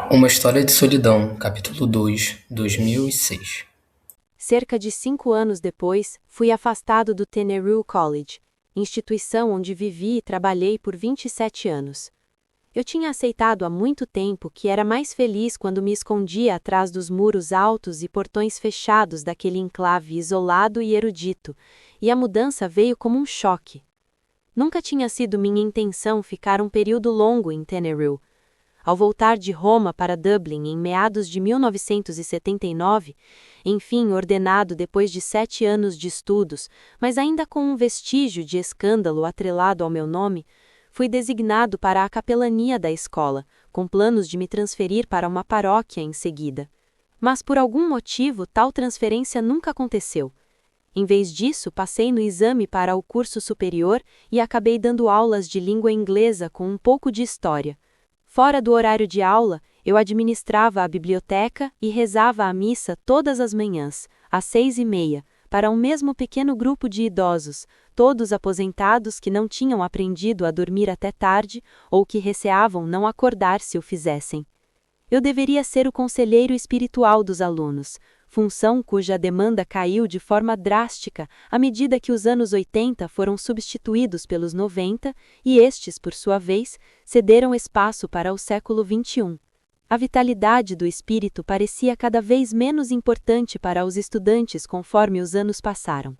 Uma História de Solidão, capítulo 2, 2006. Cerca de 5 anos depois, fui afastado do Teneroo College, instituição onde vivi e trabalhei por 27 anos. Eu tinha aceitado há muito tempo que era mais feliz quando me escondia atrás dos muros altos e portões fechados daquele enclave isolado e erudito, e a mudança veio como um choque. Nunca tinha sido minha intenção ficar um período longo em Teneroo. Ao voltar de Roma para Dublin em meados de 1979, enfim ordenado depois de 7 anos de estudos, mas ainda com um vestígio de escândalo atrelado ao meu nome, fui designado para a capelania da escola, com planos de me transferir para uma paróquia em seguida. Mas por algum motivo tal transferência nunca aconteceu. Em vez disso, passei no exame para o curso superior e acabei dando aulas de língua inglesa com um pouco de história. Fora do horário de aula, eu administrava a biblioteca e rezava a missa todas as manhãs, às 6h30, para um mesmo pequeno grupo de idosos, todos aposentados que não tinham aprendido a dormir até tarde ou que receavam não acordar se o fizessem. Eu deveria ser o conselheiro espiritual dos alunos, função cuja demanda caiu de forma drástica à medida que os anos 80 foram substituídos pelos 90 e estes, por sua vez, cederam espaço para o século XXI. A vitalidade do espírito parecia cada vez menos importante para os estudantes conforme os anos passaram.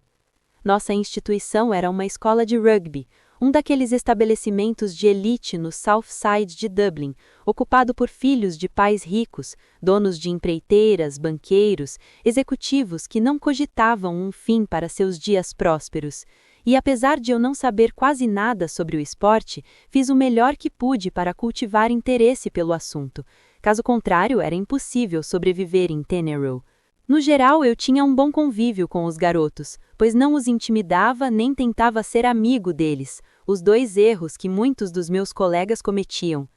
Nossa instituição era uma escola de rugby, um daqueles estabelecimentos de elite no South Side de Dublin, ocupado por filhos de pais ricos, donos de empreiteiras, banqueiros, executivos que não cogitavam um fim para seus dias prósperos. E apesar de eu não saber quase nada sobre o esporte, fiz o melhor que pude para cultivar interesse pelo assunto. Caso contrário, era impossível sobreviver em Teneroo. No geral, eu tinha um bom convívio com os garotos, pois não os intimidava nem tentava ser amigo deles, os dois erros que muitos dos meus colegas cometiam.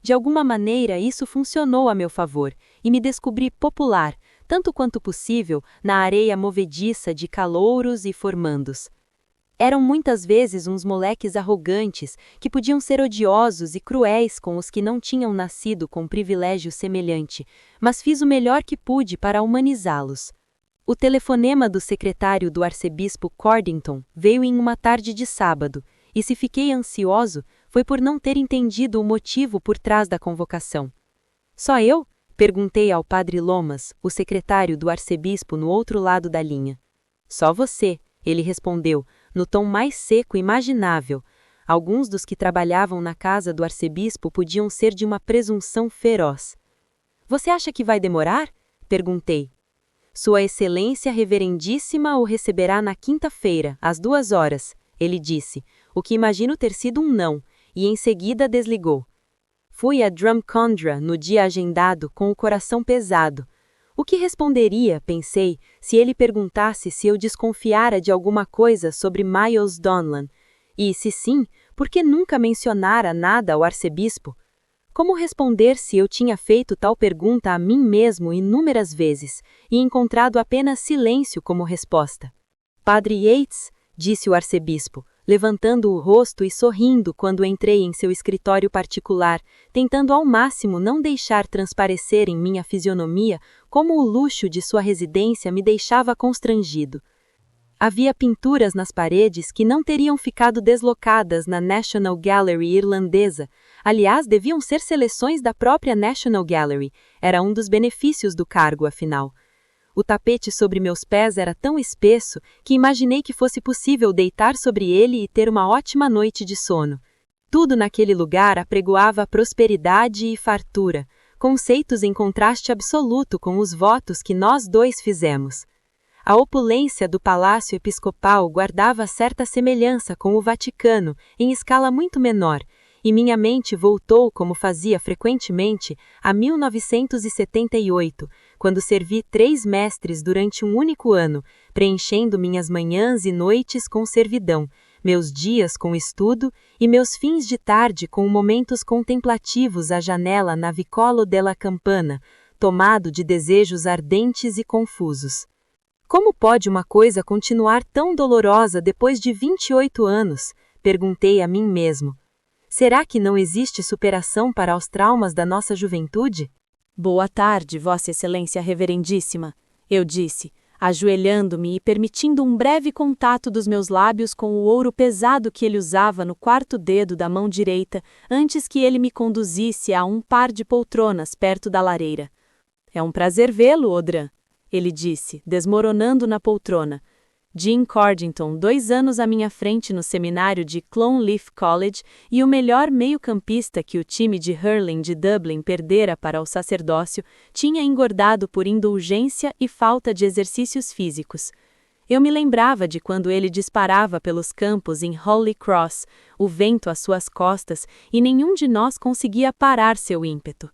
De alguma maneira, isso funcionou a meu favor, e me descobri popular, tanto quanto possível, na areia movediça de calouros e formandos. Eram muitas vezes uns moleques arrogantes, que podiam ser odiosos e cruéis com os que não tinham nascido com privilégio semelhante, mas fiz o melhor que pude para humanizá-los. O telefonema do secretário do arcebispo Cordington veio em uma tarde de sábado, e se fiquei ansioso, foi por não ter entendido o motivo por trás da convocação. Só eu? Perguntei ao padre Lomas, o secretário do arcebispo no outro lado da linha. Só você, ele respondeu, no tom mais seco imaginável. Alguns dos que trabalhavam na casa do arcebispo podiam ser de uma presunção feroz. Você acha que vai demorar? Perguntei. Sua Excelência Reverendíssima o receberá na quinta-feira, às 2h, ele disse, o que imagino ter sido um não, e em seguida desligou. Fui a Drumcondra no dia agendado com o coração pesado. O que responderia, pensei, se ele perguntasse se eu desconfiara de alguma coisa sobre Miles Donlan? E, se sim, por que nunca mencionara nada ao arcebispo? Como responder se eu tinha feito tal pergunta a mim mesmo inúmeras vezes, e encontrado apenas silêncio como resposta? Padre Yates, disse o arcebispo, levantando o rosto e sorrindo quando entrei em seu escritório particular, tentando ao máximo não deixar transparecer em minha fisionomia como o luxo de sua residência me deixava constrangido. Havia pinturas nas paredes que não teriam ficado deslocadas na National Gallery irlandesa. Aliás, deviam ser seleções da própria National Gallery. Era um dos benefícios do cargo, afinal. O tapete sobre meus pés era tão espesso que imaginei que fosse possível deitar sobre ele e ter uma ótima noite de sono. Tudo naquele lugar apregoava prosperidade e fartura, conceitos em contraste absoluto com os votos que nós dois fizemos. A opulência do Palácio Episcopal guardava certa semelhança com o Vaticano, em escala muito menor, e minha mente voltou, como fazia frequentemente, a 1978, quando servi 3 mestres durante um único ano, preenchendo minhas manhãs e noites com servidão, meus dias com estudo e meus fins de tarde com momentos contemplativos à janela na Vicolo della Campana, tomado de desejos ardentes e confusos. Como pode uma coisa continuar tão dolorosa depois de 28 anos? Perguntei a mim mesmo. Será que não existe superação para os traumas da nossa juventude? Boa tarde, Vossa Excelência Reverendíssima, eu disse, ajoelhando-me e permitindo um breve contato dos meus lábios com o ouro pesado que ele usava no quarto dedo da mão direita antes que ele me conduzisse a um par de poltronas perto da lareira. É um prazer vê-lo, Audran, ele disse, desmoronando na poltrona. Jim Cordington, 2 anos à minha frente no seminário de Clonleaf College e o melhor meio-campista que o time de hurling de Dublin perdera para o sacerdócio, tinha engordado por indulgência e falta de exercícios físicos. Eu me lembrava de quando ele disparava pelos campos em Holy Cross, o vento às suas costas, e nenhum de nós conseguia parar seu ímpeto.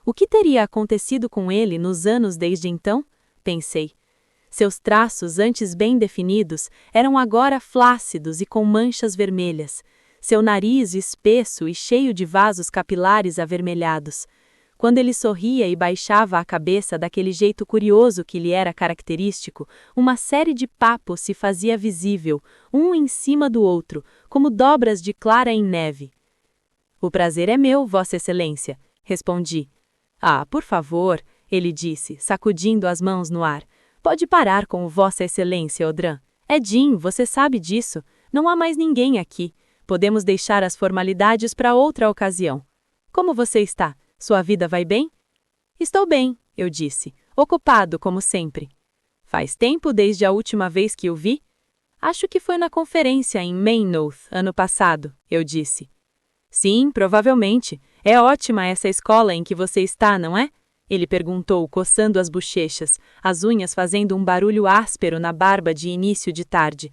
O que teria acontecido com ele nos anos desde então? Pensei. Seus traços, antes bem definidos, eram agora flácidos e com manchas vermelhas. Seu nariz espesso e cheio de vasos capilares avermelhados. Quando ele sorria e baixava a cabeça daquele jeito curioso que lhe era característico, uma série de papos se fazia visível, um em cima do outro, como dobras de clara em neve. O prazer é meu, Vossa Excelência, respondi. Ah, por favor, ele disse, sacudindo as mãos no ar. Pode parar com o Vossa Excelência, Audran. É Jim, você sabe disso. Não há mais ninguém aqui. Podemos deixar as formalidades para outra ocasião. Como você está? Sua vida vai bem? Estou bem, eu disse. Ocupado, como sempre. Faz tempo desde a última vez que o vi? Acho que foi na conferência em Maynooth, ano passado, eu disse. Sim, provavelmente. É ótima essa escola em que você está, não é? Ele perguntou, coçando as bochechas, as unhas fazendo um barulho áspero na barba de início de tarde.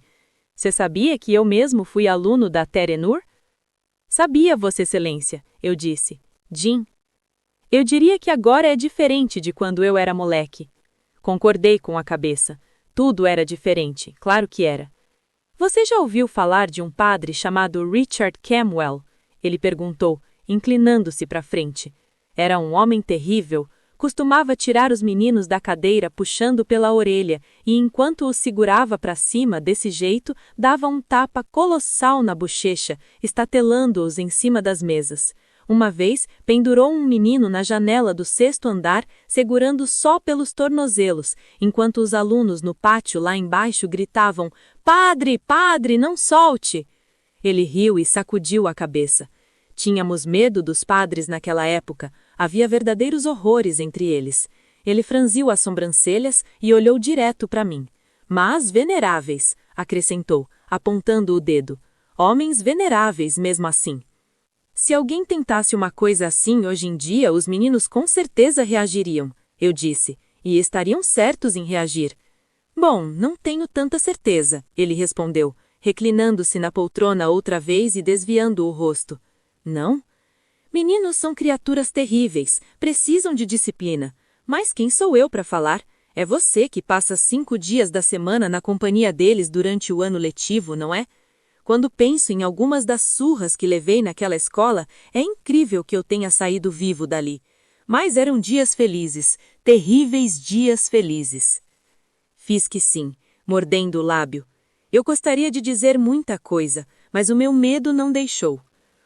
Você sabia que eu mesmo fui aluno da Terenur? Sabia, Vossa Excelência, eu disse. Jim. Eu diria que agora é diferente de quando eu era moleque. Concordei com a cabeça. Tudo era diferente, claro que era. Você já ouviu falar de um padre chamado Richard Camwell? Ele perguntou, inclinando-se para frente. Era um homem terrível. Costumava tirar os meninos da cadeira puxando pela orelha e, enquanto os segurava para cima desse jeito, dava um tapa colossal na bochecha, estatelando-os em cima das mesas. Uma vez, pendurou um menino na janela do 6º andar, segurando só pelos tornozelos, enquanto os alunos no pátio lá embaixo gritavam: "Padre, padre, não solte!" Ele riu e sacudiu a cabeça. Tínhamos medo dos padres naquela época. Havia verdadeiros horrores entre eles. Ele franziu as sobrancelhas e olhou direto para mim. Mas veneráveis, acrescentou, apontando o dedo. Homens veneráveis, mesmo assim. Se alguém tentasse uma coisa assim hoje em dia, os meninos com certeza reagiriam, eu disse, e estariam certos em reagir. Bom, não tenho tanta certeza, ele respondeu, reclinando-se na poltrona outra vez e desviando o rosto. Não? Meninos são criaturas terríveis, precisam de disciplina. Mas quem sou eu para falar? É você que passa 5 dias da semana na companhia deles durante o ano letivo, não é? Quando penso em algumas das surras que levei naquela escola, é incrível que eu tenha saído vivo dali. Mas eram dias felizes, terríveis dias felizes. Fiz que sim, mordendo o lábio. Eu gostaria de dizer muita coisa, mas o meu medo não deixou.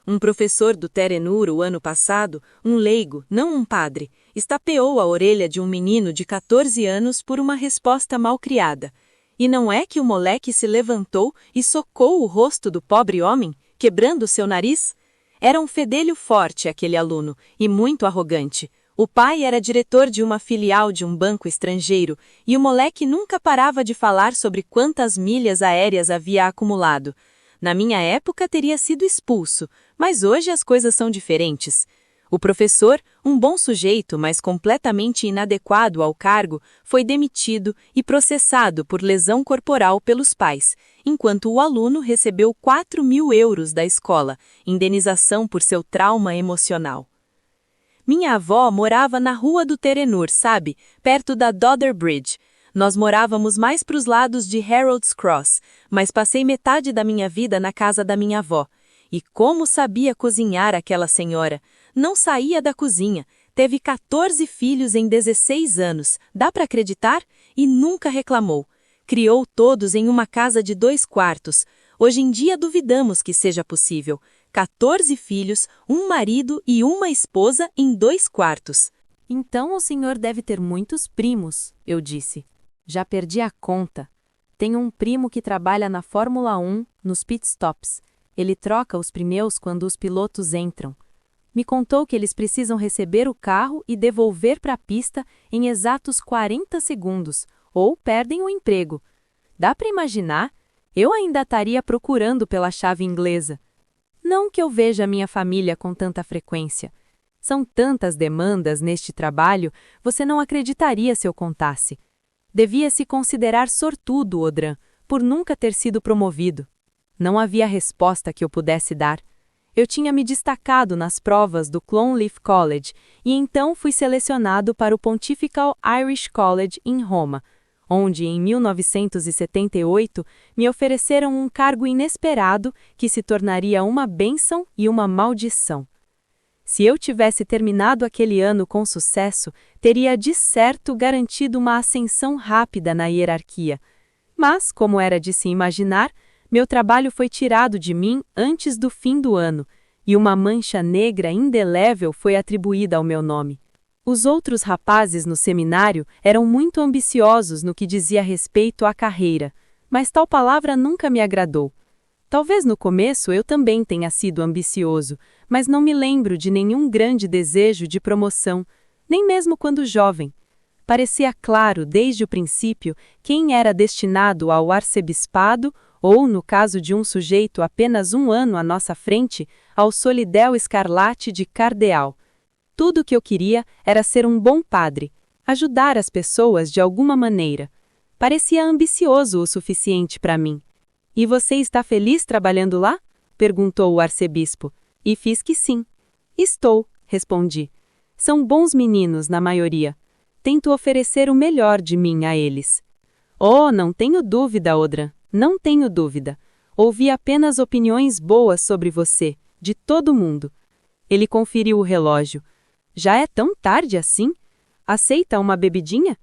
Um professor do Terenur o ano passado, um leigo, não um padre, estapeou a orelha de um menino de 14 anos por uma resposta malcriada. E não é que o moleque se levantou e socou o rosto do pobre homem, quebrando seu nariz? Era um fedelho forte aquele aluno, e muito arrogante. O pai era diretor de uma filial de um banco estrangeiro, e o moleque nunca parava de falar sobre quantas milhas aéreas havia acumulado. Na minha época teria sido expulso, mas hoje as coisas são diferentes. O professor, um bom sujeito, mas completamente inadequado ao cargo, foi demitido e processado por lesão corporal pelos pais, enquanto o aluno recebeu 4.000 euros da escola, indenização por seu trauma emocional. Minha avó morava na rua do Terenur, sabe? Perto da Dodder Bridge. Nós morávamos mais para os lados de Harold's Cross, mas passei metade da minha vida na casa da minha avó. E como sabia cozinhar aquela senhora! Não saía da cozinha, teve 14 filhos em 16 anos, dá para acreditar? E nunca reclamou. Criou todos em uma casa de 2 quartos. Hoje em dia duvidamos que seja possível. 14 filhos, um marido e uma esposa em 2 quartos. Então o senhor deve ter muitos primos, eu disse. Já perdi a conta. Tenho um primo que trabalha na Fórmula 1, nos pitstops. Ele troca os pneus quando os pilotos entram. Me contou que eles precisam receber o carro e devolver para a pista em exatos 40 segundos, ou perdem o emprego. Dá para imaginar? Eu ainda estaria procurando pela chave inglesa. Não que eu veja minha família com tanta frequência. São tantas demandas neste trabalho, você não acreditaria se eu contasse. Devia se considerar sortudo, Odran, por nunca ter sido promovido. Não havia resposta que eu pudesse dar. Eu tinha me destacado nas provas do Clonleaf College e então fui selecionado para o Pontifical Irish College em Roma, onde em 1978 me ofereceram um cargo inesperado que se tornaria uma bênção e uma maldição. Se eu tivesse terminado aquele ano com sucesso, teria de certo garantido uma ascensão rápida na hierarquia. Mas, como era de se imaginar, meu trabalho foi tirado de mim antes do fim do ano, e uma mancha negra indelével foi atribuída ao meu nome. Os outros rapazes no seminário eram muito ambiciosos no que dizia respeito à carreira, mas tal palavra nunca me agradou. Talvez no começo eu também tenha sido ambicioso, mas não me lembro de nenhum grande desejo de promoção, nem mesmo quando jovem. Parecia claro desde o princípio quem era destinado ao arcebispado ou, no caso de um sujeito apenas 1 ano à nossa frente, ao solidéu escarlate de cardeal. Tudo o que eu queria era ser um bom padre, ajudar as pessoas de alguma maneira. Parecia ambicioso o suficiente para mim. E você está feliz trabalhando lá? Perguntou o arcebispo. E fiz que sim. Estou, respondi. São bons meninos, na maioria. Tento oferecer o melhor de mim a eles. Oh, não tenho dúvida, Odran. Não tenho dúvida. Ouvi apenas opiniões boas sobre você, de todo mundo. Ele conferiu o relógio. Já é tão tarde assim? Aceita uma bebidinha?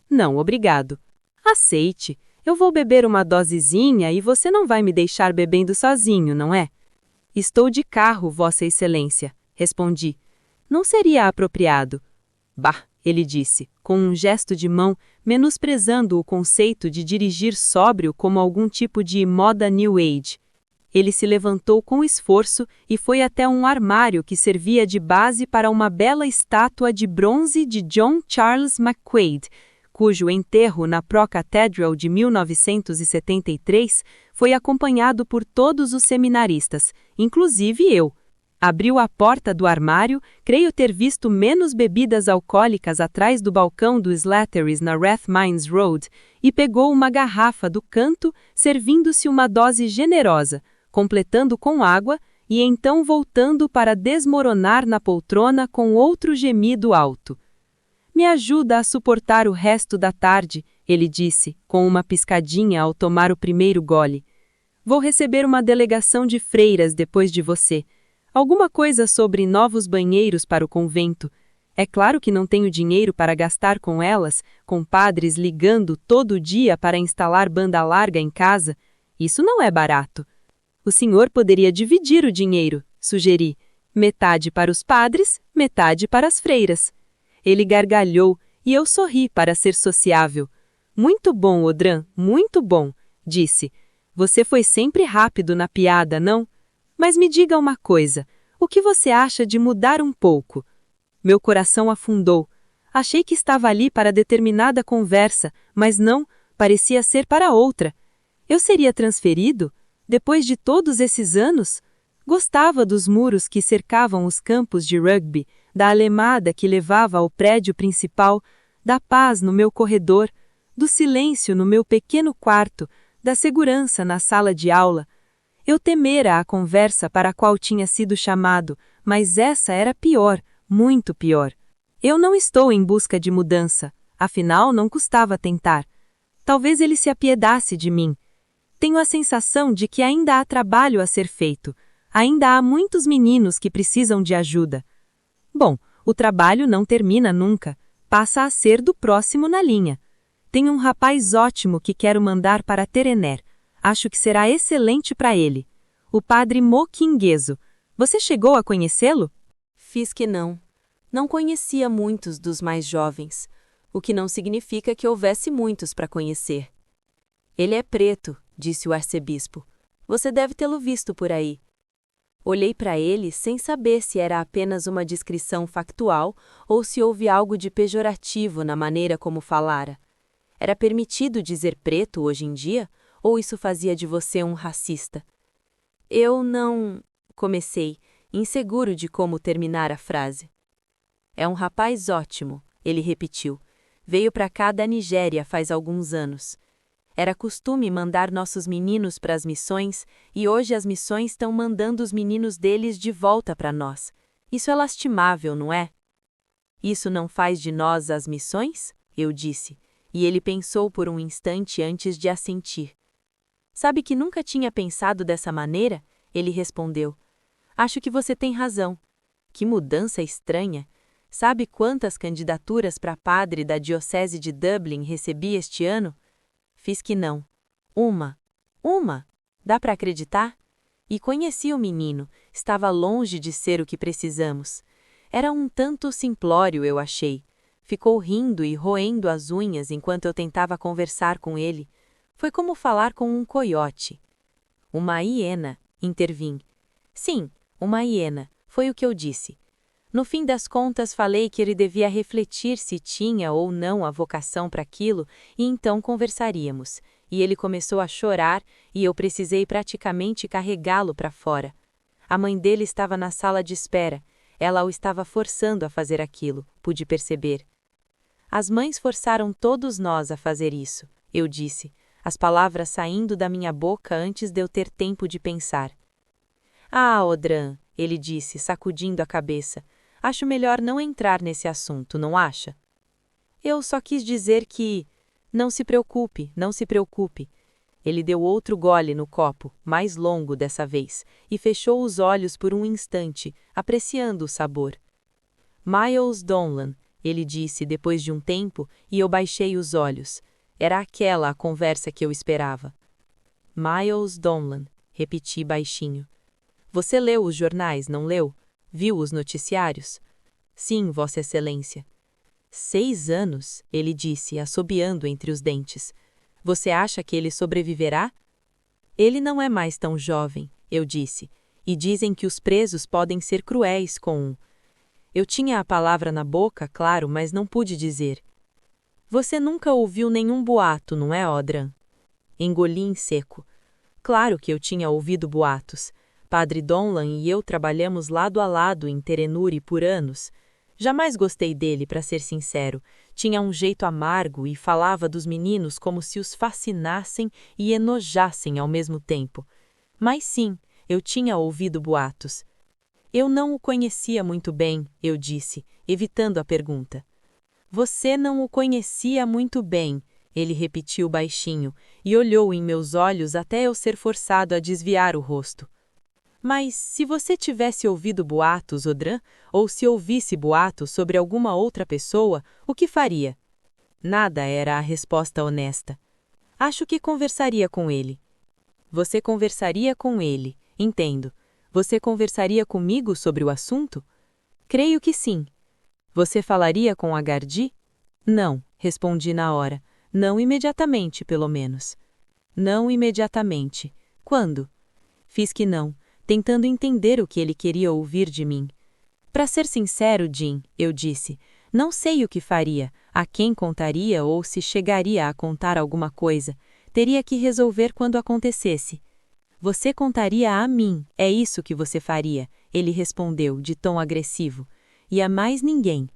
Não, obrigado. Aceite. Eu vou beber uma dosezinha e você não vai me deixar bebendo sozinho, não é? Estou de carro, Vossa Excelência, respondi. Não seria apropriado. Bah, ele disse, com um gesto de mão, menosprezando o conceito de dirigir sóbrio como algum tipo de moda New Age. Ele se levantou com esforço e foi até um armário que servia de base para uma bela estátua de bronze de John Charles McQuaid, cujo enterro na Pro Cathedral de 1973 foi acompanhado por todos os seminaristas, inclusive eu. Abriu a porta do armário, creio ter visto menos bebidas alcoólicas atrás do balcão do Slattery's na Rathmines Road, e pegou uma garrafa do canto, servindo-se uma dose generosa, completando com água, e então voltando para desmoronar na poltrona com outro gemido alto. Me ajuda a suportar o resto da tarde, ele disse, com uma piscadinha ao tomar o primeiro gole. Vou receber uma delegação de freiras depois de você. Alguma coisa sobre novos banheiros para o convento. É claro que não tenho dinheiro para gastar com elas, com padres ligando todo dia para instalar banda larga em casa. Isso não é barato. O senhor poderia dividir o dinheiro, sugeri. Metade para os padres, metade para as freiras. Ele gargalhou e eu sorri para ser sociável. Muito bom, Odran, muito bom, disse. Você foi sempre rápido na piada, não? Mas me diga uma coisa, o que você acha de mudar um pouco? Meu coração afundou. Achei que estava ali para determinada conversa, mas não, parecia ser para outra. Eu seria transferido? Depois de todos esses anos? Gostava dos muros que cercavam os campos de rugby, da alemada que levava ao prédio principal, da paz no meu corredor, do silêncio no meu pequeno quarto, da segurança na sala de aula. Eu temera a conversa para a qual tinha sido chamado, mas essa era pior, muito pior. Eu não estou em busca de mudança, afinal não custava tentar. Talvez ele se apiedasse de mim. Tenho a sensação de que ainda há trabalho a ser feito. Ainda há muitos meninos que precisam de ajuda. Bom, o trabalho não termina nunca. Passa a ser do próximo na linha. Tenho um rapaz ótimo que quero mandar para Terener. Acho que será excelente para ele. O padre Mo Kingueso. Você chegou a conhecê-lo? Fiz que não. Não conhecia muitos dos mais jovens, o que não significa que houvesse muitos para conhecer. Ele é preto, disse o arcebispo. Você deve tê-lo visto por aí. Olhei para ele sem saber se era apenas uma descrição factual ou se houve algo de pejorativo na maneira como falara. Era permitido dizer preto hoje em dia, ou isso fazia de você um racista? Eu não... comecei, inseguro de como terminar a frase. É um rapaz ótimo, ele repetiu. Veio para cá da Nigéria faz alguns anos. Era costume mandar nossos meninos para as missões e hoje as missões estão mandando os meninos deles de volta para nós. Isso é lastimável, não é? Isso não faz de nós as missões? Eu disse, e ele pensou por um instante antes de assentir. Sabe que nunca tinha pensado dessa maneira? Ele respondeu. Acho que você tem razão. Que mudança estranha. Sabe quantas candidaturas para padre da Diocese de Dublin recebi este ano? Fiz que não. Uma. Dá para acreditar? E conheci o menino. Estava longe de ser o que precisamos. Era um tanto simplório, eu achei. Ficou rindo e roendo as unhas enquanto eu tentava conversar com ele. Foi como falar com um coiote. Uma hiena, intervim. Sim, uma hiena, foi o que eu disse. No fim das contas, falei que ele devia refletir se tinha ou não a vocação para aquilo e então conversaríamos. E ele começou a chorar e eu precisei praticamente carregá-lo para fora. A mãe dele estava na sala de espera. Ela o estava forçando a fazer aquilo, pude perceber. As mães forçaram todos nós a fazer isso, eu disse, as palavras saindo da minha boca antes de eu ter tempo de pensar. Ah, Odran, ele disse, sacudindo a cabeça. Acho melhor não entrar nesse assunto, não acha? Eu só quis dizer que... Não se preocupe, não se preocupe. Ele deu outro gole no copo, mais longo dessa vez, e fechou os olhos por um instante, apreciando o sabor. Miles Donlan, ele disse depois de um tempo, e eu baixei os olhos. Era aquela a conversa que eu esperava. Miles Donlan, repeti baixinho. Você leu os jornais, não leu? Viu os noticiários? Sim, Vossa Excelência. 6 anos, ele disse, assobiando entre os dentes. Você acha que ele sobreviverá? Ele não é mais tão jovem, eu disse, e dizem que os presos podem ser cruéis com... Eu tinha a palavra na boca, claro, mas não pude dizer. Você nunca ouviu nenhum boato, não é, Odran? Engoli em seco. Claro que eu tinha ouvido boatos. Padre Donlan e eu trabalhamos lado a lado em Terenure por anos. Jamais gostei dele, para ser sincero. Tinha um jeito amargo e falava dos meninos como se os fascinassem e enojassem ao mesmo tempo. Mas sim, eu tinha ouvido boatos. Eu não o conhecia muito bem, eu disse, evitando a pergunta. Você não o conhecia muito bem, ele repetiu baixinho, e olhou em meus olhos até eu ser forçado a desviar o rosto. Mas, se você tivesse ouvido boatos, Odran, ou se ouvisse boatos sobre alguma outra pessoa, o que faria? Nada era a resposta honesta. Acho que conversaria com ele. Você conversaria com ele, entendo. Você conversaria comigo sobre o assunto? Creio que sim. Você falaria com a Gardi? Não, respondi na hora. Não imediatamente, pelo menos. Não imediatamente. Quando? Fiz que não, tentando entender o que ele queria ouvir de mim. Para ser sincero, Jim, eu disse, não sei o que faria, a quem contaria ou se chegaria a contar alguma coisa. Teria que resolver quando acontecesse. Você contaria a mim, é isso que você faria, ele respondeu, de tom agressivo. E a mais ninguém.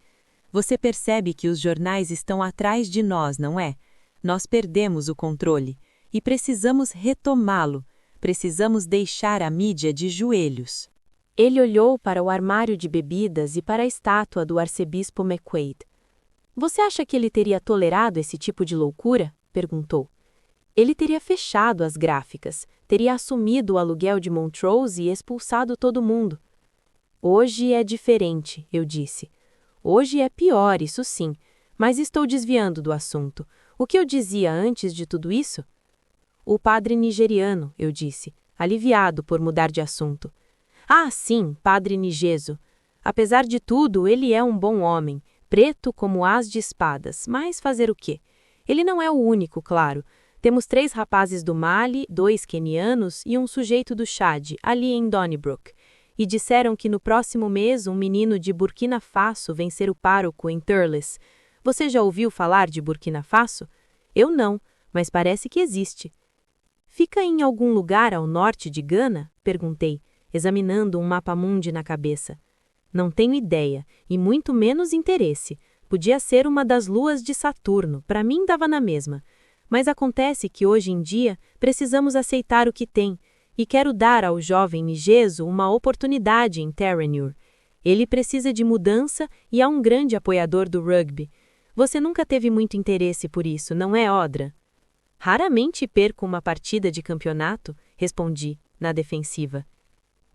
Você percebe que os jornais estão atrás de nós, não é? Nós perdemos o controle. E precisamos retomá-lo. Precisamos deixar a mídia de joelhos. Ele olhou para o armário de bebidas e para a estátua do arcebispo McQuaid. Você acha que ele teria tolerado esse tipo de loucura? Perguntou. Ele teria fechado as gráficas, teria assumido o aluguel de Montrose e expulsado todo mundo. Hoje é diferente, eu disse. Hoje é pior, isso sim, mas estou desviando do assunto. O que eu dizia antes de tudo isso? O padre nigeriano, eu disse, aliviado por mudar de assunto. Ah, sim, Padre Nigeso. Apesar de tudo, ele é um bom homem, preto como as de espadas, mas fazer o quê? Ele não é o único, claro. Temos 3 rapazes do Mali, 2 quenianos e um sujeito do Chad, ali em Donnybrook. E disseram que no próximo mês um menino de Burkina Faso vem ser o pároco em Thurles. Você já ouviu falar de Burkina Faso? Eu não, mas parece que existe. Fica em algum lugar ao norte de Gana? Perguntei, examinando um mapa-mundi na cabeça. Não tenho ideia, e muito menos interesse. Podia ser uma das luas de Saturno, para mim dava na mesma. Mas acontece que hoje em dia precisamos aceitar o que tem, e quero dar ao jovem Nigeso uma oportunidade em Terenure. Ele precisa de mudança e é um grande apoiador do rugby. Você nunca teve muito interesse por isso, não é, Odra? Raramente perco uma partida de campeonato, respondi, na defensiva.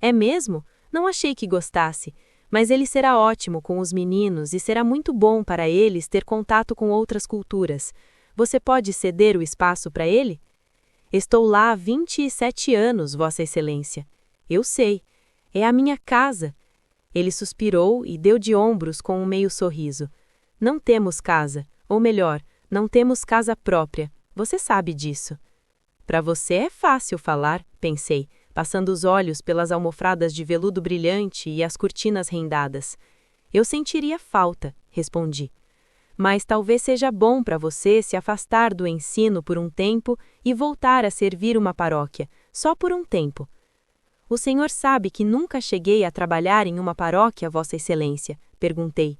É mesmo? Não achei que gostasse, mas ele será ótimo com os meninos e será muito bom para eles ter contato com outras culturas. Você pode ceder o espaço para ele? Estou lá há 27 anos, Vossa Excelência. Eu sei. É a minha casa. Ele suspirou e deu de ombros com um meio sorriso. Não temos casa, ou melhor, não temos casa própria. Você sabe disso. Para você é fácil falar, pensei, passando os olhos pelas almofradas de veludo brilhante e as cortinas rendadas. Eu sentiria falta, respondi. Mas talvez seja bom para você se afastar do ensino por um tempo e voltar a servir uma paróquia, só por um tempo. O senhor sabe que nunca cheguei a trabalhar em uma paróquia, Vossa Excelência? Perguntei.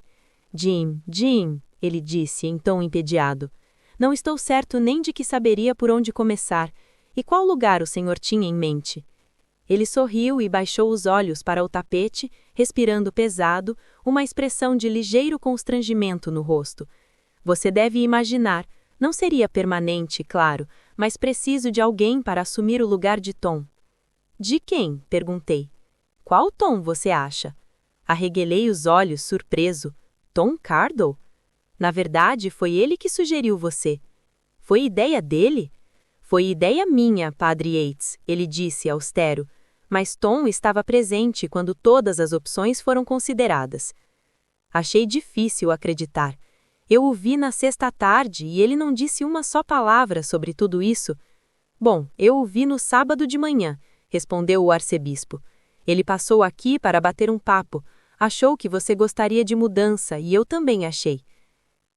Jim, ele disse em tom entediado. Não estou certo nem de que saberia por onde começar. E qual lugar o senhor tinha em mente? Ele sorriu e baixou os olhos para o tapete, respirando pesado, uma expressão de ligeiro constrangimento no rosto. Você deve imaginar, não seria permanente, claro, mas preciso de alguém para assumir o lugar de Tom. De quem? Perguntei. Qual Tom você acha? Arreguelei os olhos, surpreso. Tom Cardle? Na verdade, foi ele que sugeriu você. Foi ideia dele? Foi ideia minha, Padre Yates, ele disse austero, mas Tom estava presente quando todas as opções foram consideradas. Achei difícil acreditar. Eu o vi na sexta tarde e ele não disse uma só palavra sobre tudo isso. Bom, eu o vi no sábado de manhã, respondeu o arcebispo. Ele passou aqui para bater um papo. Achou que você gostaria de mudança e eu também achei.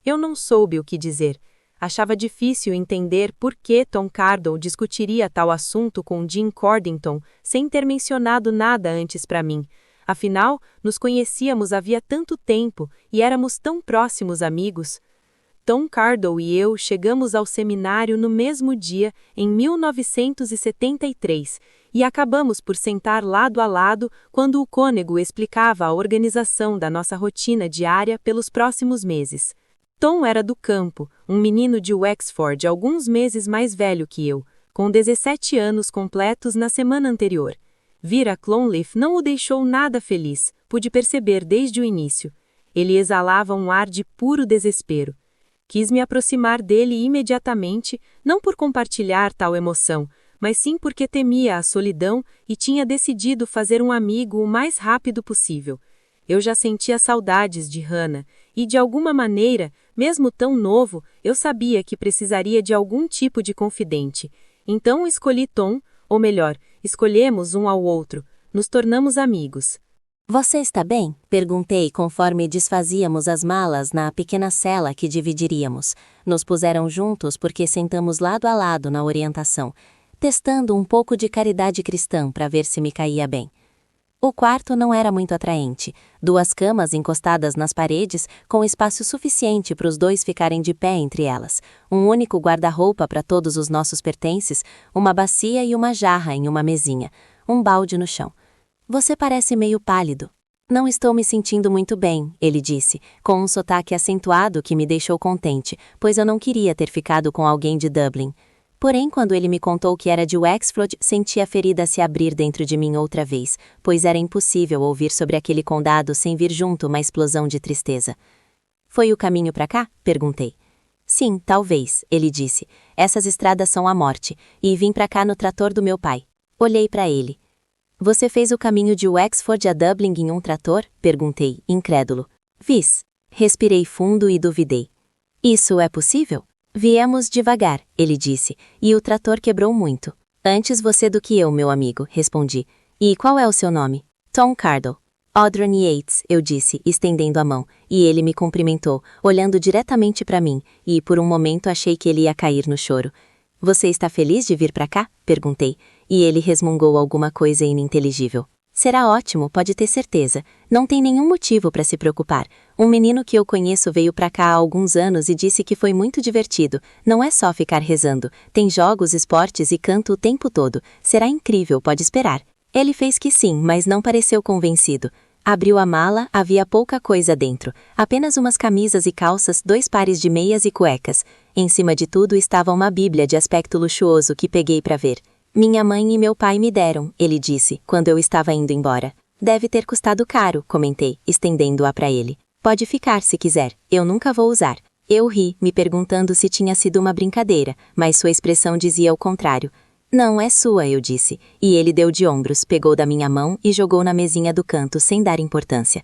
Eu não soube o que dizer. Achava difícil entender por que Tom Cardle discutiria tal assunto com Jim Cordington sem ter mencionado nada antes para mim. Afinal, nos conhecíamos havia tanto tempo e éramos tão próximos amigos. Tom Cardle e eu chegamos ao seminário no mesmo dia, em 1973, e acabamos por sentar lado a lado quando o cônego explicava a organização da nossa rotina diária pelos próximos meses. Tom era do campo, um menino de Wexford alguns meses mais velho que eu, com 17 anos completos na semana anterior. Vir a Clonleaf não o deixou nada feliz, pude perceber desde o início. Ele exalava um ar de puro desespero. Quis me aproximar dele imediatamente, não por compartilhar tal emoção, mas sim porque temia a solidão e tinha decidido fazer um amigo o mais rápido possível. Eu já sentia saudades de Hannah, e de alguma maneira, mesmo tão novo, eu sabia que precisaria de algum tipo de confidente. Então escolhi Tom, ou melhor, escolhemos um ao outro, nos tornamos amigos. Você está bem? Perguntei conforme desfazíamos as malas na pequena cela que dividiríamos. Nos puseram juntos porque sentamos lado a lado na orientação, testando um pouco de caridade cristã para ver se me caía bem. O quarto não era muito atraente. 2 camas encostadas nas paredes, com espaço suficiente para os 2 ficarem de pé entre elas. Um único guarda-roupa para todos os nossos pertences, uma bacia e uma jarra em uma mesinha, um balde no chão. Você parece meio pálido. Não estou me sentindo muito bem, ele disse, com um sotaque acentuado que me deixou contente, pois eu não queria ter ficado com alguém de Dublin. Porém, quando ele me contou que era de Wexford, senti a ferida se abrir dentro de mim outra vez, pois era impossível ouvir sobre aquele condado sem vir junto uma explosão de tristeza. Foi o caminho para cá? Perguntei. Sim, talvez, ele disse. Essas estradas são a morte, e vim para cá no trator do meu pai. Olhei para ele. Você fez o caminho de Wexford a Dublin em um trator? Perguntei, incrédulo. Vis. Respirei fundo e duvidei. Isso é possível? Viemos devagar, ele disse, e o trator quebrou muito. Antes você do que eu, meu amigo, respondi. E qual é o seu nome? Tom Cardle. Audran Yates, eu disse, estendendo a mão, e ele me cumprimentou, olhando diretamente para mim, e por um momento achei que ele ia cair no choro. Você está feliz de vir para cá? Perguntei, e ele resmungou alguma coisa ininteligível. Será ótimo, pode ter certeza. Não tem nenhum motivo para se preocupar. Um menino que eu conheço veio para cá há alguns anos e disse que foi muito divertido. Não é só ficar rezando. Tem jogos, esportes e canto o tempo todo. Será incrível, pode esperar. Ele fez que sim, mas não pareceu convencido. Abriu a mala, havia pouca coisa dentro. Apenas umas camisas e calças, 2 pares de meias e cuecas. Em cima de tudo estava uma bíblia de aspecto luxuoso que peguei para ver. Minha mãe e meu pai me deram, ele disse, quando eu estava indo embora. Deve ter custado caro, comentei, estendendo-a para ele. Pode ficar se quiser, eu nunca vou usar. Eu ri, me perguntando se tinha sido uma brincadeira, mas sua expressão dizia o contrário. Não é sua, eu disse, e ele deu de ombros, pegou da minha mão e jogou na mesinha do canto sem dar importância.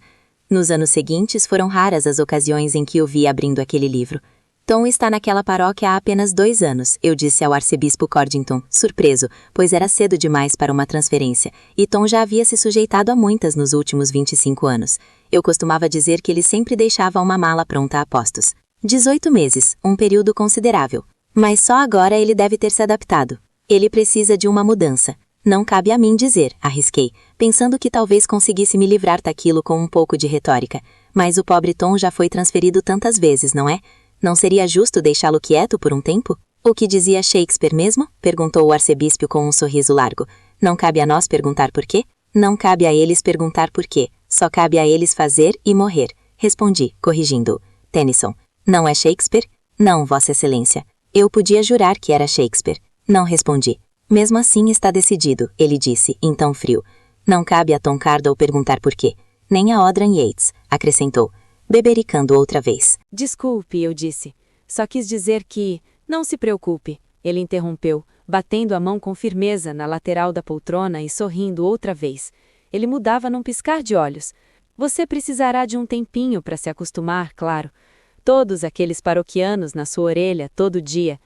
Nos anos seguintes foram raras as ocasiões em que o vi abrindo aquele livro. Tom está naquela paróquia há apenas 2 anos, eu disse ao arcebispo Cordington, surpreso, pois era cedo demais para uma transferência, e Tom já havia se sujeitado a muitas nos últimos 25 anos. Eu costumava dizer que ele sempre deixava uma mala pronta a postos. 18 meses, um período considerável. Mas só agora ele deve ter se adaptado. Ele precisa de uma mudança. Não cabe a mim dizer, arrisquei, pensando que talvez conseguisse me livrar daquilo com um pouco de retórica. Mas o pobre Tom já foi transferido tantas vezes, não é? Não seria justo deixá-lo quieto por um tempo? O que dizia Shakespeare mesmo? Perguntou o arcebispo com um sorriso largo. Não cabe a nós perguntar por quê? Não cabe a eles perguntar por quê. Só cabe a eles fazer e morrer. Respondi, corrigindo-o. Tennyson. Não é Shakespeare? Não, Vossa Excelência. Eu podia jurar que era Shakespeare. Não respondi. Mesmo assim está decidido, ele disse, em tom frio. Não cabe a Tom Cardle perguntar por quê. Nem a Audran Yates, acrescentou, bebericando outra vez. Desculpe, eu disse. Só quis dizer que... Não se preocupe, ele interrompeu, batendo a mão com firmeza na lateral da poltrona e sorrindo outra vez. Ele mudava num piscar de olhos. Você precisará de um tempinho para se acostumar, claro. Todos aqueles paroquianos na sua orelha todo dia.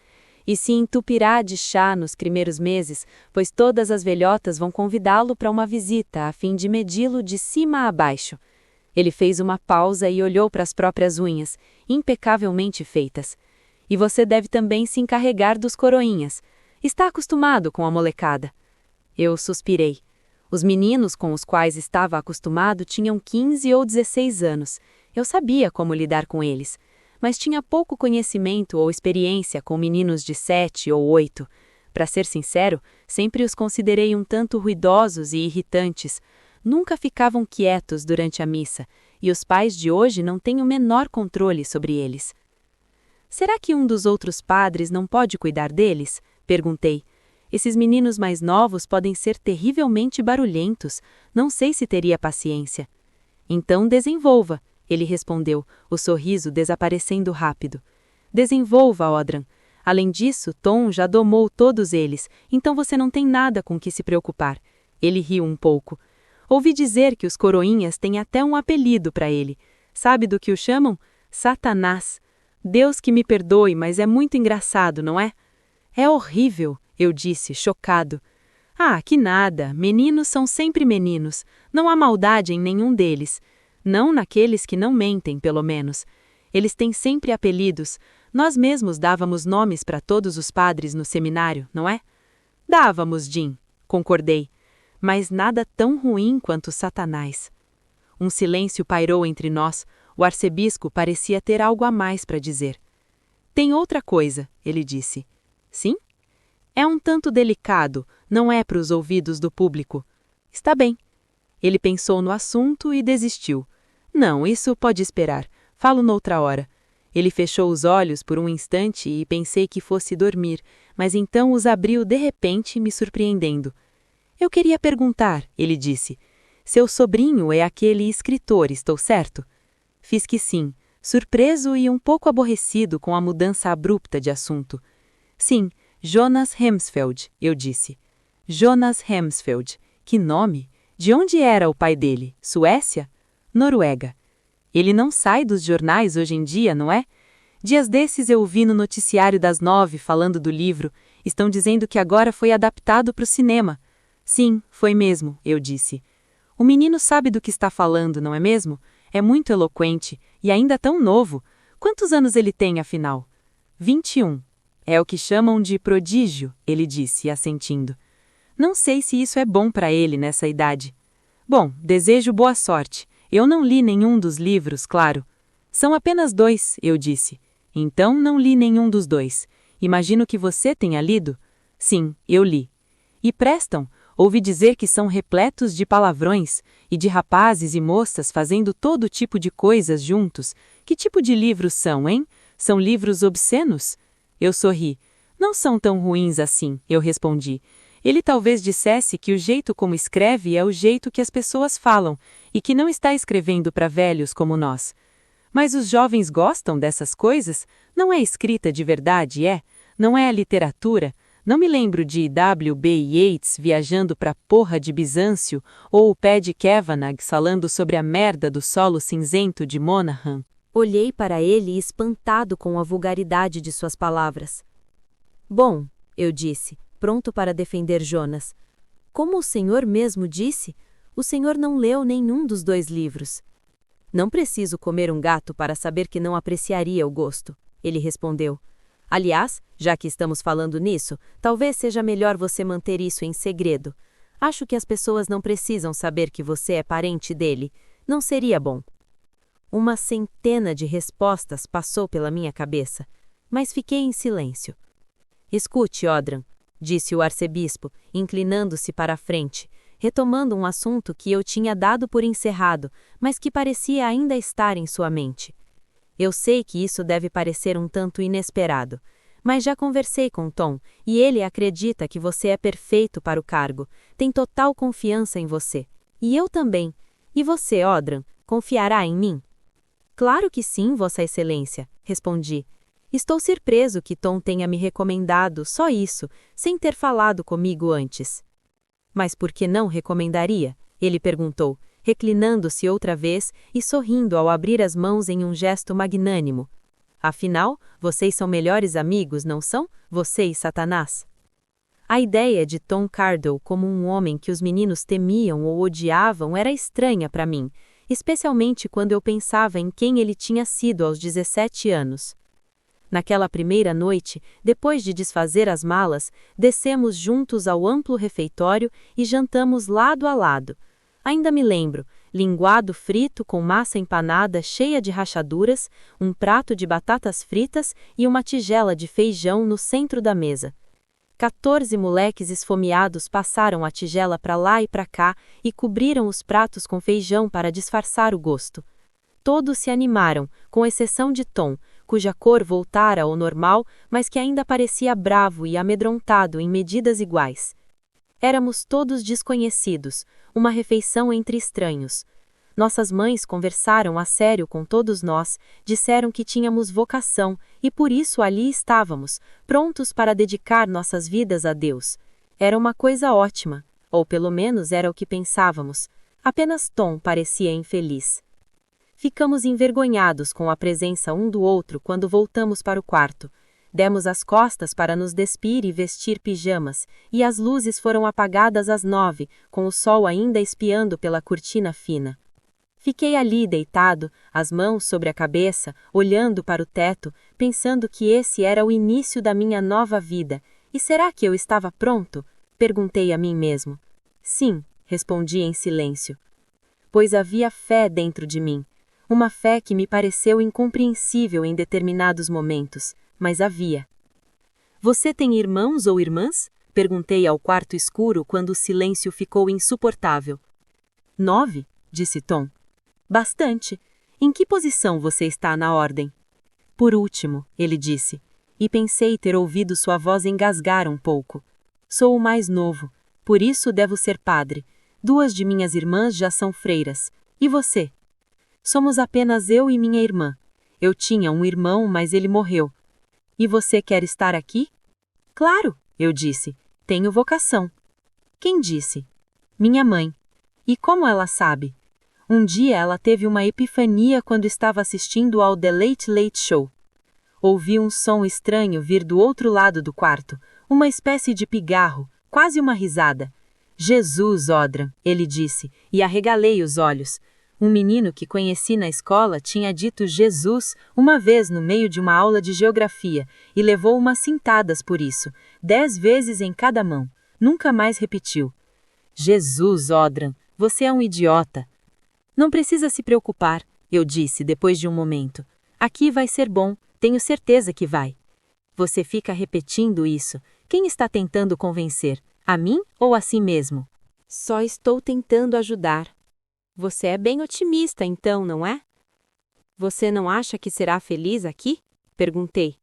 E se entupirá de chá nos primeiros meses, pois todas as velhotas vão convidá-lo para uma visita a fim de medi-lo de cima a baixo. Ele fez uma pausa e olhou para as próprias unhas, impecavelmente feitas. E você deve também se encarregar dos coroinhas. Está acostumado com a molecada. Eu suspirei. Os meninos com os quais estava acostumado tinham 15 ou 16 anos. Eu sabia como lidar com eles. Mas tinha pouco conhecimento ou experiência com meninos de 7 ou 8. Para ser sincero, sempre os considerei um tanto ruidosos e irritantes. Nunca ficavam quietos durante a missa, e os pais de hoje não têm o menor controle sobre eles. Será que um dos outros padres não pode cuidar deles? Perguntei. Esses meninos mais novos podem ser terrivelmente barulhentos. Não sei se teria paciência. Então desenvolva. Ele respondeu, o sorriso desaparecendo rápido. Desenvolva, Audran. Além disso, Tom já domou todos eles, então você não tem nada com que se preocupar. Ele riu um pouco. Ouvi dizer que os coroinhas têm até um apelido para ele. Sabe do que o chamam? Satanás. Deus que me perdoe, mas é muito engraçado, não é? É horrível, eu disse, chocado. Ah, que nada. Meninos são sempre meninos. Não há maldade em nenhum deles. Não naqueles que não mentem, pelo menos. Eles têm sempre apelidos. Nós mesmos dávamos nomes para todos os padres no seminário, não é? Dávamos, Jim, concordei. Mas nada tão ruim quanto Satanás. Um silêncio pairou entre nós. O arcebispo parecia ter algo a mais para dizer. Tem outra coisa, ele disse. Sim? É um tanto delicado, não é para os ouvidos do público. Está bem. Ele pensou no assunto e desistiu. Não, isso pode esperar. Falo noutra hora. Ele fechou os olhos por um instante e pensei que fosse dormir, mas então os abriu de repente, me surpreendendo. Eu queria perguntar, ele disse. Seu sobrinho é aquele escritor, estou certo? Fiz que sim, surpreso e um pouco aborrecido com a mudança abrupta de assunto. Sim, Jonas Hemsfeld, eu disse. Jonas Hemsfeld. Que nome? De onde era o pai dele? Suécia? Noruega. Ele não sai dos jornais hoje em dia, não é? Dias desses eu o vi no noticiário das 9 falando do livro. Estão dizendo que agora foi adaptado para o cinema. Sim, foi mesmo, eu disse. O menino sabe do que está falando, não é mesmo? É muito eloquente, e ainda tão novo. Quantos anos ele tem, afinal? 21. É o que chamam de prodígio, ele disse, assentindo. Não sei se isso é bom para ele nessa idade. Bom, desejo boa sorte. Eu não li nenhum dos livros, claro. São apenas 2, eu disse. Então não li nenhum dos 2. Imagino que você tenha lido? Sim, eu li. E prestam? Ouvi dizer que são repletos de palavrões, e de rapazes e moças fazendo todo tipo de coisas juntos. Que tipo de livros são, hein? São livros obscenos? Eu sorri. Não são tão ruins assim, eu respondi. Ele talvez dissesse que o jeito como escreve é o jeito que as pessoas falam, e que não está escrevendo para velhos como nós. Mas os jovens gostam dessas coisas? Não é escrita de verdade, é? Não é a literatura? Não me lembro de W.B. Yeats viajando pra porra de Bizâncio ou o Paddy Kavanagh falando sobre a merda do solo cinzento de Monaghan. Olhei para ele espantado com a vulgaridade de suas palavras. Bom, eu disse, pronto para defender Jonas. Como o senhor mesmo disse, o senhor não leu nenhum dos 2 livros. Não preciso comer um gato para saber que não apreciaria o gosto, ele respondeu. Aliás, já que estamos falando nisso, talvez seja melhor você manter isso em segredo. Acho que as pessoas não precisam saber que você é parente dele. Não seria bom. Uma centena de respostas passou pela minha cabeça, mas fiquei em silêncio. Escute, Odran, disse o arcebispo, inclinando-se para a frente, retomando um assunto que eu tinha dado por encerrado, mas que parecia ainda estar em sua mente. Eu sei que isso deve parecer um tanto inesperado, mas já conversei com Tom e ele acredita que você é perfeito para o cargo, tem total confiança em você. E eu também. E você, Odran, confiará em mim? Claro que sim, Vossa Excelência, respondi. Estou surpreso que Tom tenha me recomendado só isso, sem ter falado comigo antes. Mas por que não recomendaria? Ele perguntou, reclinando-se outra vez e sorrindo ao abrir as mãos em um gesto magnânimo. Afinal, vocês são melhores amigos, não são? Você e Satanás. A ideia de Tom Cardle como um homem que os meninos temiam ou odiavam era estranha para mim, especialmente quando eu pensava em quem ele tinha sido aos 17 anos. Naquela primeira noite, depois de desfazer as malas, descemos juntos ao amplo refeitório e jantamos lado a lado. Ainda me lembro, linguado frito com massa empanada cheia de rachaduras, um prato de batatas fritas e uma tigela de feijão no centro da mesa. 14 moleques esfomeados passaram a tigela para lá e para cá e cobriram os pratos com feijão para disfarçar o gosto. Todos se animaram, com exceção de Tom, cuja cor voltara ao normal, mas que ainda parecia bravo e amedrontado em medidas iguais. Éramos todos desconhecidos, uma refeição entre estranhos. Nossas mães conversaram a sério com todos nós, disseram que tínhamos vocação e por isso ali estávamos, prontos para dedicar nossas vidas a Deus. Era uma coisa ótima, ou pelo menos era o que pensávamos. Apenas Tom parecia infeliz. Ficamos envergonhados com a presença um do outro quando voltamos para o quarto. Demos as costas para nos despir e vestir pijamas, e as luzes foram apagadas às 9, com o sol ainda espiando pela cortina fina. Fiquei ali deitado, as mãos sobre a cabeça, olhando para o teto, pensando que esse era o início da minha nova vida. E será que eu estava pronto? Perguntei a mim mesmo. Sim, respondi em silêncio. Pois havia fé dentro de mim. Uma fé que me pareceu incompreensível em determinados momentos, mas havia. Você tem irmãos ou irmãs? Perguntei ao quarto escuro quando o silêncio ficou insuportável. 9, disse Tom. Bastante. Em que posição você está na ordem? Por último, ele disse, e pensei ter ouvido sua voz engasgar um pouco. Sou o mais novo, por isso devo ser padre. 2 de minhas irmãs já são freiras. E você? Somos apenas eu e minha irmã. Eu tinha um irmão, mas ele morreu. E você quer estar aqui? Claro, eu disse. Tenho vocação. Quem disse? Minha mãe. E como ela sabe? Um dia ela teve uma epifania quando estava assistindo ao The Late Late Show. Ouvi um som estranho vir do outro lado do quarto, uma espécie de pigarro, quase uma risada. Jesus, Audran, ele disse, e arregalei os olhos. Um menino que conheci na escola tinha dito Jesus uma vez no meio de uma aula de geografia e levou umas cintadas por isso, 10 vezes em cada mão. Nunca mais repetiu. Jesus, Audran, você é um idiota. Não precisa se preocupar, eu disse depois de um momento. Aqui vai ser bom, tenho certeza que vai. Você fica repetindo isso. Quem está tentando convencer? A mim ou a si mesmo? Só estou tentando ajudar. Você é bem otimista, então, não é? Você não acha que será feliz aqui? Perguntei.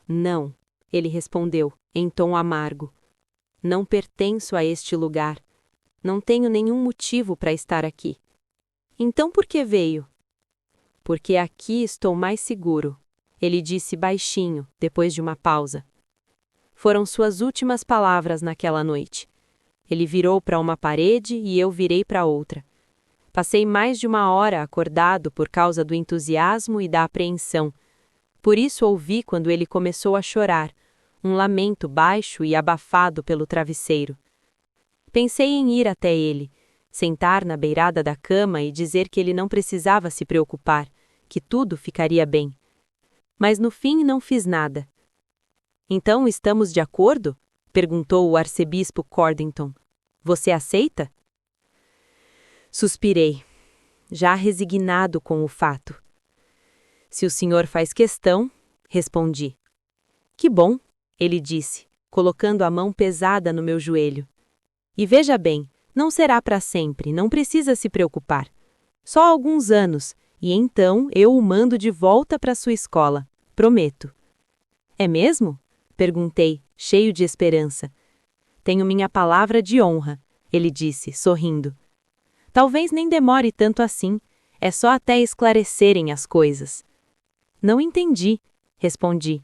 Não, ele respondeu, em tom amargo. Não pertenço a este lugar. Não tenho nenhum motivo para estar aqui. Então por que veio? Porque aqui estou mais seguro, ele disse baixinho, depois de uma pausa. Foram suas últimas palavras naquela noite. Ele virou para uma parede e eu virei para outra. Passei mais de uma hora acordado por causa do entusiasmo e da apreensão. Por isso ouvi quando ele começou a chorar, um lamento baixo e abafado pelo travesseiro. Pensei em ir até ele, sentar na beirada da cama e dizer que ele não precisava se preocupar, que tudo ficaria bem. Mas no fim não fiz nada. Então estamos de acordo? Perguntou o arcebispo Cordington. Você aceita? Suspirei, já resignado com o fato. Se o senhor faz questão, respondi. Que bom, ele disse, colocando a mão pesada no meu joelho. E veja bem, não será para sempre, não precisa se preocupar. Só alguns anos, e então eu o mando de volta para sua escola, prometo. É mesmo? Perguntei, cheio de esperança. Tenho minha palavra de honra, ele disse, sorrindo. Talvez nem demore tanto assim, é só até esclarecerem as coisas. Não entendi, respondi.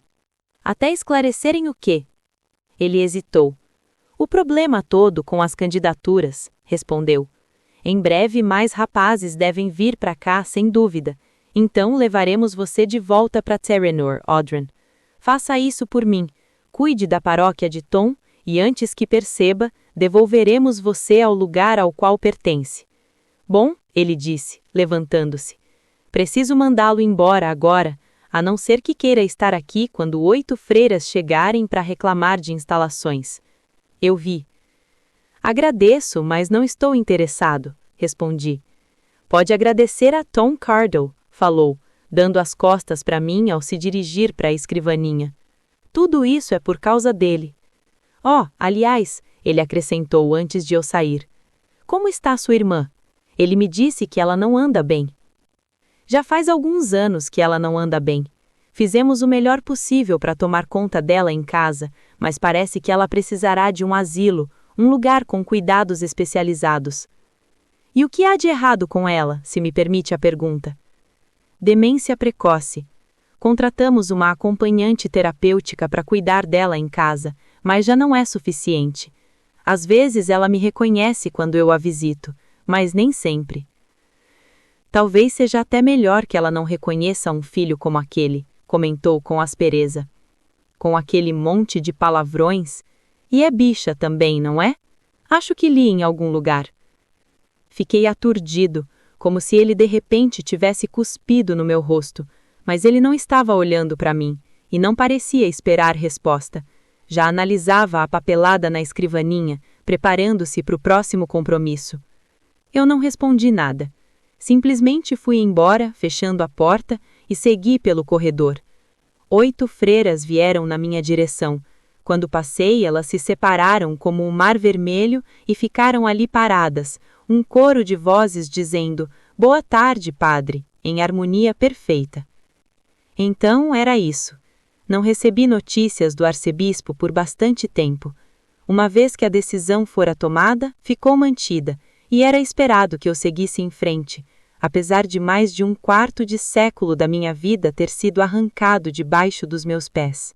Até esclarecerem o quê? Ele hesitou. O problema todo com as candidaturas, respondeu. Em breve mais rapazes devem vir para cá, sem dúvida. Então levaremos você de volta para Terranor, Audran. Faça isso por mim. Cuide da paróquia de Tom e antes que perceba, devolveremos você ao lugar ao qual pertence. Bom, ele disse, levantando-se. Preciso mandá-lo embora agora, a não ser que queira estar aqui quando 8 freiras chegarem para reclamar de instalações. Eu vi. Agradeço, mas não estou interessado, respondi. Pode agradecer a Tom Cardle, falou, dando as costas para mim ao se dirigir para a escrivaninha. Tudo isso é por causa dele. Aliás, ele acrescentou antes de eu sair. Como está sua irmã? Ele me disse que ela não anda bem. Já faz alguns anos que ela não anda bem. Fizemos o melhor possível para tomar conta dela em casa, mas parece que ela precisará de um asilo, um lugar com cuidados especializados. E o que há de errado com ela, se me permite a pergunta? Demência precoce. Contratamos uma acompanhante terapêutica para cuidar dela em casa, mas já não é suficiente. Às vezes ela me reconhece quando eu a visito, mas nem sempre. Talvez seja até melhor que ela não reconheça um filho como aquele, comentou com aspereza. Com aquele monte de palavrões. E é bicha também, não é? Acho que li em algum lugar. Fiquei aturdido, como se ele de repente tivesse cuspido no meu rosto, mas ele não estava olhando para mim, e não parecia esperar resposta. Já analisava a papelada na escrivaninha, preparando-se para o próximo compromisso. Eu não respondi nada. Simplesmente fui embora, fechando a porta, e segui pelo corredor. 8 freiras vieram na minha direção. Quando passei, elas se separaram como um mar vermelho e ficaram ali paradas, um coro de vozes dizendo, "Boa tarde, padre", em harmonia perfeita. Então era isso. Não recebi notícias do arcebispo por bastante tempo. Uma vez que a decisão fora tomada, ficou mantida, e era esperado que eu seguisse em frente, apesar de mais de 1/4 de século da minha vida ter sido arrancado debaixo dos meus pés.